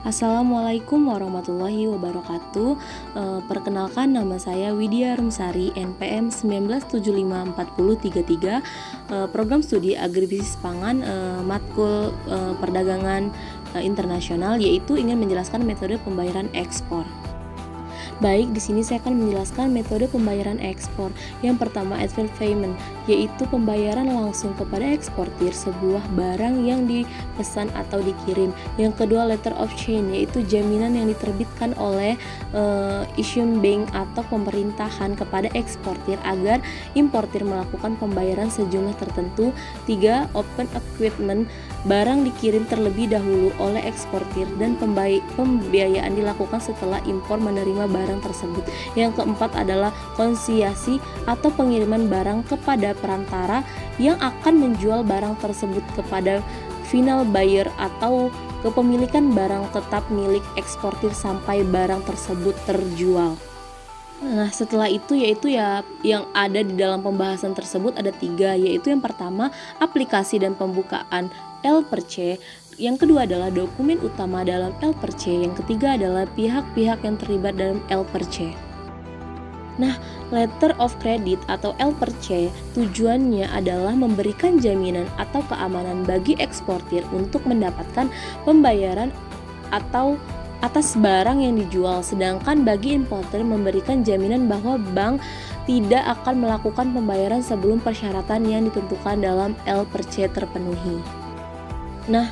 Assalamualaikum warahmatullahi wabarakatuh. Perkenalkan, nama saya Widya Rumsari, NPM 19754033, program studi agribisnis pangan, matkul perdagangan internasional, yaitu ingin menjelaskan metode pembayaran ekspor. Baik, di sini saya akan menjelaskan metode pembayaran ekspor. Yang pertama, advance payment, yaitu pembayaran langsung kepada eksportir sebuah barang yang dipesan atau dikirim. Yang kedua, letter of change, yaitu jaminan yang diterbitkan oleh issuing bank atau pemerintahan kepada eksportir agar importir melakukan pembayaran sejumlah tertentu. Tiga, open equipment, barang dikirim terlebih dahulu oleh eksportir dan pembiayaan dilakukan setelah impor menerima barang tersebut. Yang keempat adalah konsiasi atau pengiriman barang kepada perantara yang akan menjual barang tersebut kepada final buyer atau kepemilikan barang tetap milik eksportir sampai barang tersebut terjual. Nah, setelah itu yaitu yang ada di dalam pembahasan tersebut ada tiga, yaitu yang pertama aplikasi dan pembukaan L/C, yang kedua adalah dokumen utama dalam L/C, yang ketiga adalah pihak-pihak yang terlibat dalam L/C. Nah, letter of credit atau L/C tujuannya adalah memberikan jaminan atau keamanan bagi eksportir untuk mendapatkan pembayaran atau atas barang yang dijual, sedangkan bagi importer memberikan jaminan bahwa bank tidak akan melakukan pembayaran sebelum persyaratan yang ditentukan dalam L/C terpenuhi. Nah,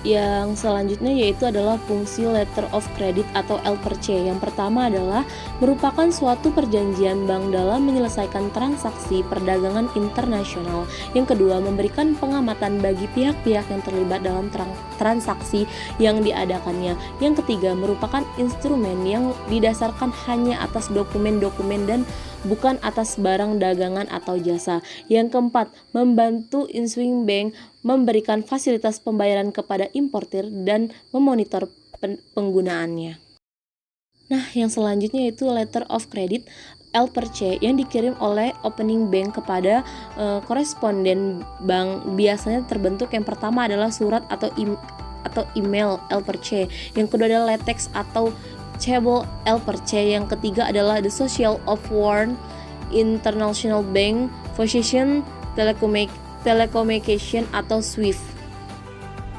yang selanjutnya yaitu adalah fungsi letter of credit atau L/C. Yang pertama adalah merupakan suatu perjanjian bank dalam menyelesaikan transaksi perdagangan internasional. Yang kedua, memberikan pengamatan bagi pihak-pihak yang terlibat dalam transaksi yang diadakannya. Yang ketiga, merupakan instrumen yang didasarkan hanya atas dokumen-dokumen dan bukan atas barang dagangan atau jasa. Yang keempat, membantu issuing bank memberikan fasilitas pembayaran kepada importir dan memonitor penggunaannya. Nah, yang selanjutnya yaitu letter of credit L/C yang dikirim oleh opening bank kepada koresponden bank. Biasanya terbentuk yang pertama adalah surat atau email L/C, yang kedua adalah latex atau cable L/C, yang ketiga adalah the social of warrant international bank possession telecommunication atau SWIFT.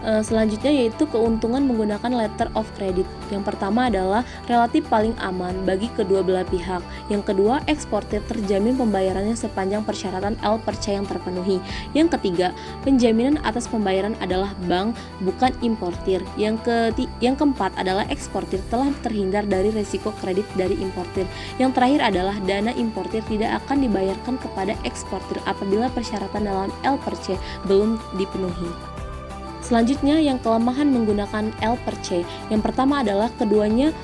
Selanjutnya yaitu keuntungan menggunakan letter of credit. Yang pertama adalah relatif paling aman bagi kedua belah pihak. Yang kedua, eksportir terjamin pembayarannya sepanjang persyaratan L/C yang terpenuhi. Yang ketiga, penjaminan atas pembayaran adalah bank, bukan importir. Yang keempat adalah eksportir telah terhindar dari risiko kredit dari importir. Yang terakhir adalah dana importir tidak akan dibayarkan kepada eksportir apabila persyaratan dalam L/C belum dipenuhi. Selanjutnya, yang kelemahan menggunakan L/C. Yang pertama adalah keduanya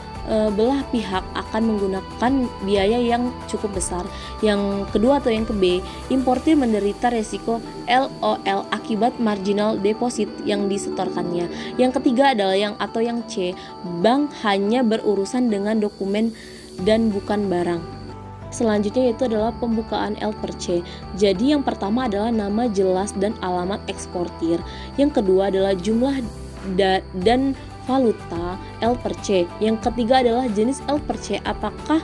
belah pihak akan menggunakan biaya yang cukup besar. Yang kedua atau yang B, importir menderita resiko LOL akibat marginal deposit yang disetorkannya. Yang ketiga adalah yang C, bank hanya berurusan dengan dokumen dan bukan barang. Selanjutnya yaitu adalah pembukaan L/C. Jadi yang pertama adalah nama jelas dan alamat eksportir. Yang kedua adalah jumlah dan valuta L/C. Yang ketiga adalah jenis L/C, apakah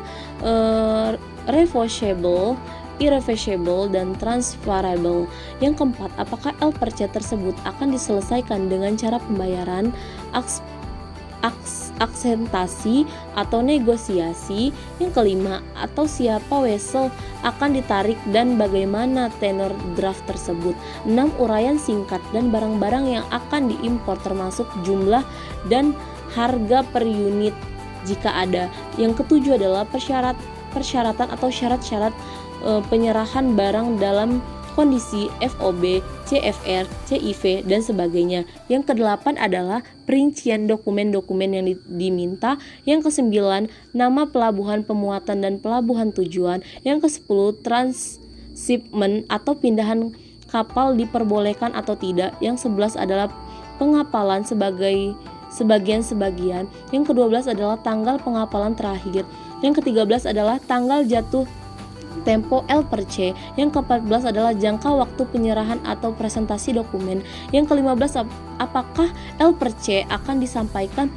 reversible, irreversible, dan transferable. Yang keempat, apakah L/C tersebut akan diselesaikan dengan cara pembayaran aksentasi atau negosiasi. Yang kelima, atau siapa wesel akan ditarik dan bagaimana tenor draft tersebut. 6. Uraian singkat dan barang-barang yang akan diimpor termasuk jumlah dan harga per unit jika ada. Yang ketujuh adalah persyaratan atau syarat-syarat penyerahan barang dalam kondisi FOB, CFR, CIV, dan sebagainya. Yang kedelapan adalah perincian dokumen-dokumen yang diminta. Yang kesembilan, nama pelabuhan pemuatan dan pelabuhan tujuan. Yang kesepuluh, transshipment atau pindahan kapal diperbolehkan atau tidak. Yang 11 adalah pengapalan sebagian-sebagian. Yang ke-12 adalah tanggal pengapalan terakhir. Yang ke-13 adalah tanggal jatuh tempo el perche. Yang ke-14 adalah jangka waktu penyerahan atau presentasi dokumen. Yang ke-15 apakah el perche akan disampaikan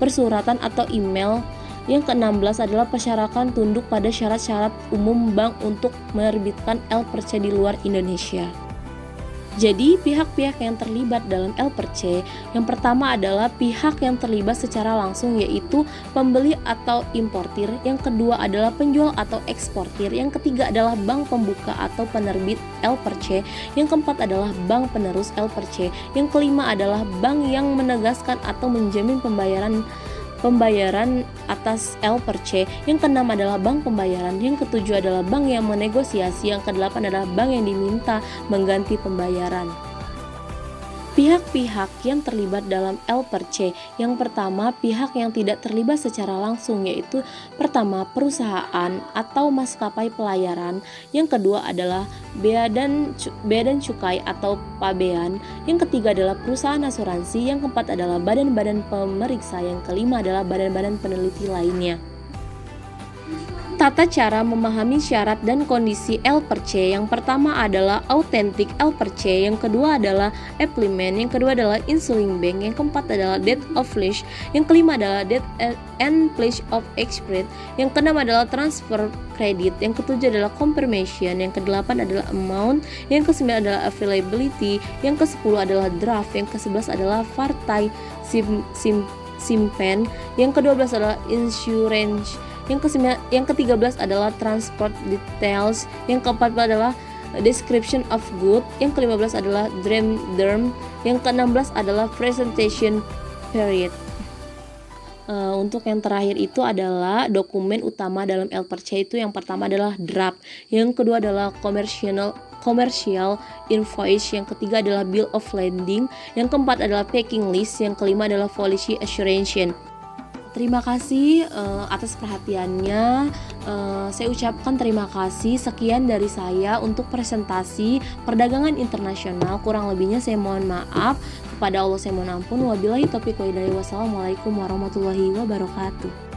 persuratan atau email. Yang ke-16 adalah persyaratan tunduk pada syarat-syarat umum bank untuk menerbitkan el perche di luar Indonesia. Jadi pihak-pihak yang terlibat dalam el perche, yang pertama adalah pihak yang terlibat secara langsung yaitu pembeli atau importir, yang kedua adalah penjual atau eksportir, yang ketiga adalah bank pembuka atau penerbit el perche, yang keempat adalah bank penerus el perche, yang kelima adalah bank yang menegaskan atau menjamin pembayaran atas el perche, yang keenam adalah bank pembayaran, yang ketujuh adalah bank yang menegosiasi, yang kedelapan adalah bank yang diminta mengganti pembayaran. Pihak-pihak yang terlibat dalam el perche, yang pertama pihak yang tidak terlibat secara langsung yaitu pertama perusahaan atau maskapai pelayaran, yang kedua adalah bea dan cukai atau pabean, yang ketiga adalah perusahaan asuransi, yang keempat adalah badan-badan pemeriksa, yang kelima adalah badan-badan peneliti lainnya. Tata cara memahami syarat dan kondisi el perche, yang pertama adalah authentic el perche, yang kedua adalah applement, yang kedua adalah insuling bank, yang keempat adalah date of pledge, yang kelima adalah date and pledge of expiry, yang keenam adalah transfer credit, yang ketujuh adalah confirmation, yang kedelapan adalah amount, yang kesembilan adalah availability, yang ke-10 adalah draft, yang ke-11 adalah partai simpen, yang ke-12 adalah insurance, yang ke-13 adalah transport details, yang ke-14 adalah description of good, yang ke-15 adalah term, yang ke-16 adalah presentation period. Untuk yang terakhir itu adalah dokumen utama dalam el perche itu yang pertama adalah draft, yang kedua adalah commercial invoice, yang ketiga adalah bill of lading, yang keempat adalah packing list, yang kelima adalah policy assurance. Terima kasih atas perhatiannya. Saya ucapkan terima kasih. Sekian dari saya untuk presentasi perdagangan internasional. Kurang lebihnya saya mohon maaf. Kepada Allah saya mohon ampun. Wabillahi taufiq wa hidayah. Wassalamualaikum warahmatullahi wabarakatuh.